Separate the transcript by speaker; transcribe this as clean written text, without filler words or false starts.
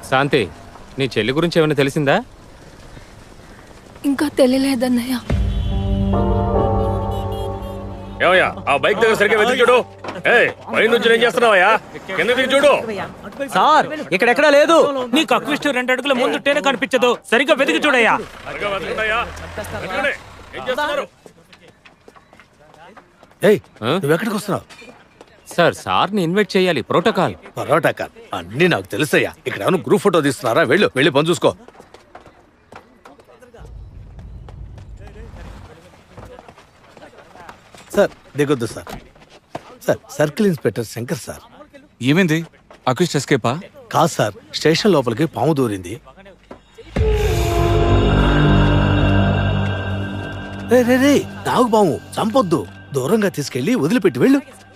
Speaker 1: శాంతి, నీ చెల్లి గురించి ఏమైనా తెలిసిందా?
Speaker 2: ఇంకా తెలియలేదన్నయ్య.
Speaker 3: ఏమయ్యా ఆ బైక్ దగ్గర సరిగ్గా వెతికి చూడు. పై నుంచి ఏం చేస్తున్నావయ్యా? కింద దిగి చూడు.
Speaker 4: సార్ ఇక్కడెక్కడా లేదు.
Speaker 5: నీ కక్విస్ట్ 2 అడుగుల ముందుంటేనే కనిపించదు. సరిగ్గా వెతికి చూడయ్యా.
Speaker 3: త్వరగా వెతకండయ్యా. వెతకండి. ఏం చేస్తున్నారు?
Speaker 6: నువ్వెక్కడికి వస్తున్నావు?
Speaker 1: సార్, సార్ని ఇన్వైట్ చేయాలి, ప్రోటోకాల్.
Speaker 6: పరోటా కాల్ అన్ని నాకు తెలుసయ్యా. ఇక్కడ ఏమైనా గ్రూప్ ఫోటో తీస్తున్నారా? వెళ్ళి పని చూసుకో. సార్ దిగొద్దు sir. Sir circle inspector Shankar sir.
Speaker 7: ఏమైంది? అక్విస్ట్ ఎస్కేపా?
Speaker 6: కాదు సార్, స్టేషన్ లోపలికి పాము దూరింది. రే నాగు పాము, చంపొద్దు. దూరంగా తీసుకెళ్లి వదిలిపెట్టి వెళ్ళు.